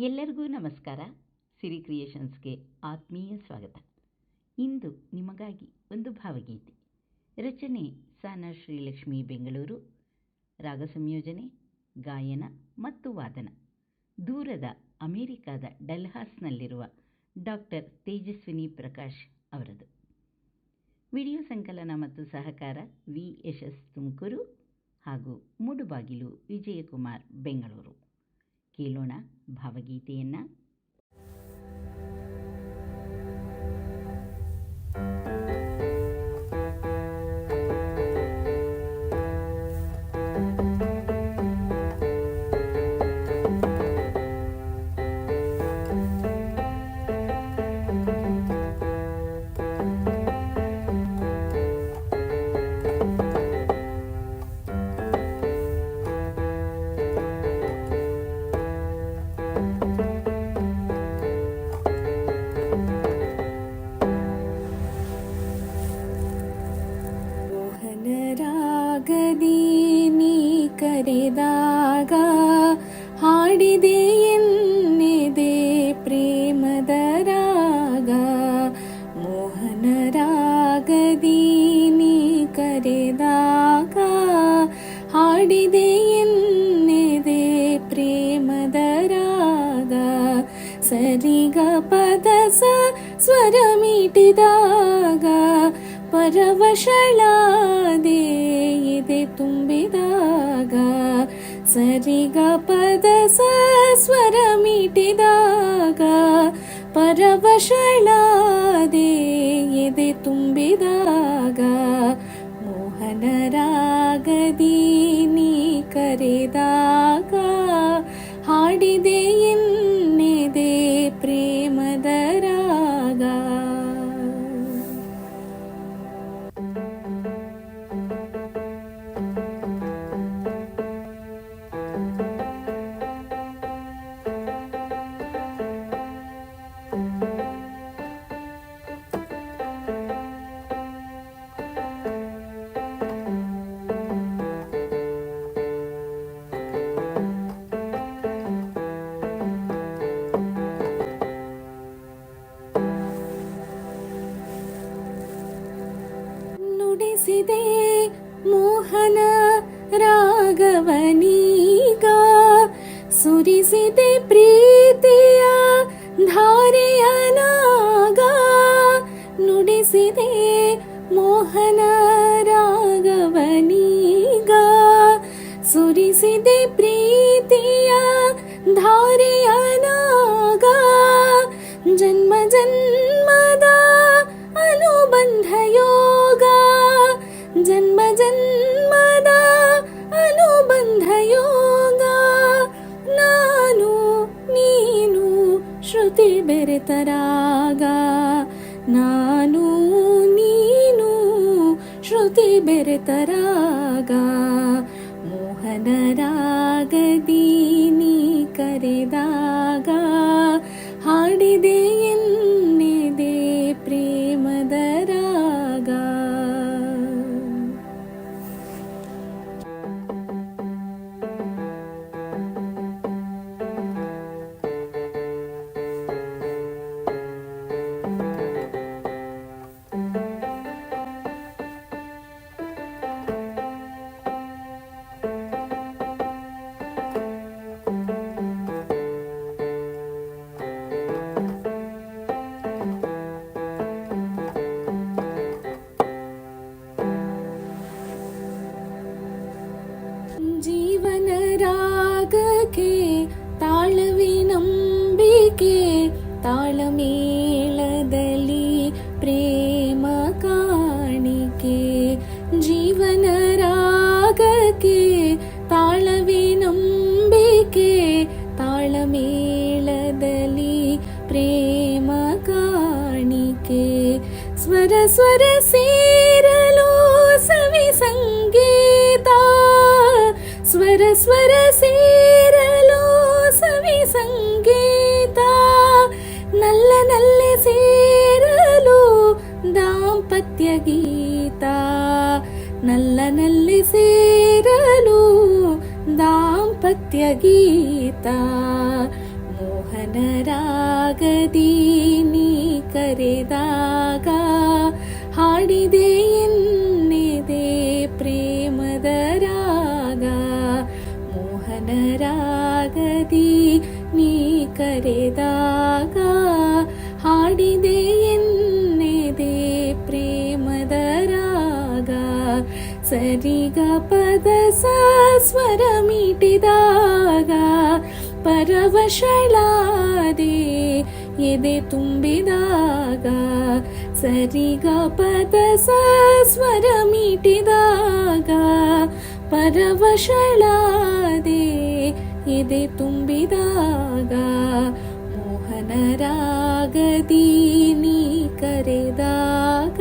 ಎಲ್ಲರಿಗೂ ನಮಸ್ಕಾರ. ಸಿರಿ ಕ್ರಿಯೇಷನ್ಸ್ಗೆ ಆತ್ಮೀಯ ಸ್ವಾಗತ. ಇಂದು ನಿಮಗಾಗಿ ಒಂದು ಭಾವಗೀತೆ. ರಚನೆ ಸಾನಾ ಶ್ರೀಲಕ್ಷ್ಮಿ, ಬೆಂಗಳೂರು. ರಾಗ ಸಂಯೋಜನೆ, ಗಾಯನ ಮತ್ತು ವಾದನ ದೂರದ ಅಮೆರಿಕಾದ ಡಲ್ಹಾಸ್ನಲ್ಲಿರುವ ಡಾಕ್ಟರ್ ತೇಜಸ್ವಿನಿ ಪ್ರಕಾಶ್ ಅವರದು. ವಿಡಿಯೋ ಸಂಕಲನ ಮತ್ತು ಸಹಕಾರ VSS ತುಮಕೂರು ಹಾಗೂ ಮೂಡುಬಾಗಿಲು ವಿಜಯಕುಮಾರ್, ಬೆಂಗಳೂರು. ಕೇಳೋಣ ಭಾವಗೀತೆಯನ್ನು. ಕರೆದಾಗ ಹಾಡಿದೆ ಎನ್ನೆದೆ ಪ್ರೇಮದ ರಾಗ. ಮೋಹನ ರಾಗದಿ ನೀ ಕರೆದಾಗ ಹಾಡಿದೆ ಎನ್ನೆದೆ ಪ್ರೇಮದ ರಾಗ. ಸರಿಗ ಪದ ಸ್ವರ ಮೀಟಿದಾಗ ಪರವಶಳಾದೆ ಎದೆ ತುಂಬಿದಾಗ. ಸರಿಗ ಪದ ಸ್ವರ ಮೀಟಿದಾಗ ಪರವಶಳಾದೆ ಎದೆ ತುಂಬಿದಾಗ. ಮೋಹನ ರಾಗದಿ ನೀ ಕರೆದಾಗ ಹಾಡಿದೆ ಎನ್ನೆದೆ ಪ್ರೇಮದ ರಾಗ. ನುಡಿಸಿದೆ ಮೋಹನ ರಾಗವನೀಗ, ಸುರಿಸಿದೆ ಪ್ರೀತಿಯ ಧಾರೆಯ ನಾಗ. ನುಡಿಸಿದೆ ಮೋಹನ ರಾಗವನೀಗ, ಸುರಿಸಿದೆ ಪ್ರೀತಿಯ ಧಾರೆಯ ನಾಗ. ಜನ್ಮ ಜನ್ಮದ ಅನುಬಂಧ ಯೋಗ, ಜನ್ಮ ಜನ್ಮದ ಅನುಬಂಧ ಯೋಗ. ನಾನು ನೀನು ಶ್ರುತಿ ಬೆರೆತರಾಗ, ನಾನು ನೀನು ಶ್ರುತಿ ಬೆರೆತರಾಗ. ಮೋಹನ ರಾಗದಿ ನೀ ಕರೆದಾಗ ಹಾಡಿದೆ ಎನ್ನೆದೆ ಪ್ರೇಮದ ರಾಗ. ಜೀವನ ರಾಗಕ್ಕೆ ತಾಳವಿನಂಬಿಕೆ, ತಾಳಮೇಳದಲ್ಲಿ ಪ್ರೇಮ ಕಾಣಿಕೆ. ಜೀವನ ರಾಗಕ್ಕೆ ತಾಳವಿನಂಬಿಕೆ, ತಾಳಮೇಳದಲ್ಲಿ ಪ್ರೇಮ ಕಾಣಿಕೆ. ಸ್ವರ ಸ್ವರ ಸೇರಲು ಸವಿ ಸಂಗೀತ, ಸ್ವರ ಸ್ವರ ಸೇರಲು ಸವಿ ಸಂಗೀತ. ನಲ್ಲ ನಲ್ಲೆ ಸೇರಲು ದಾಂಪತ್ಯ ಗೀತ, ನಲ್ಲ ನಲ್ಲೆ ಸೇರಲು ದಾಂಪತ್ಯ ಗೀತ. ಮೋಹನ ರಾಗದಿ ನೀ ಕರೆದಾಗ ಹಾಡಿದೆ ಎನ್ನೆದೆ ಪ್ರೇಮದ ರಾಗ. ಮೋಹನ ರಾಗದಿ ನೀ ಕರೆದಾಗ ಹಾಡಿದೆ ಎನ್ನೆದೆ ಪ್ರೇಮದ ರಾಗ. ಸರಿಗ ಪದ ಸ್ವರ ಮೀಟಿದಾಗ ಪರವಶಳಾದೆ ಎದೆ ತುಂಬಿದಾಗ. ಸರಿಗ ಪದ ಸ್ವರ ಮೀಟಿದಾಗ ಪರವಶಳಾದೆ ಎದೆ ತುಂಬಿದಾಗ. ಮೋಹನ ರಾಗದಿ ನೀ ಕರೆದಾಗ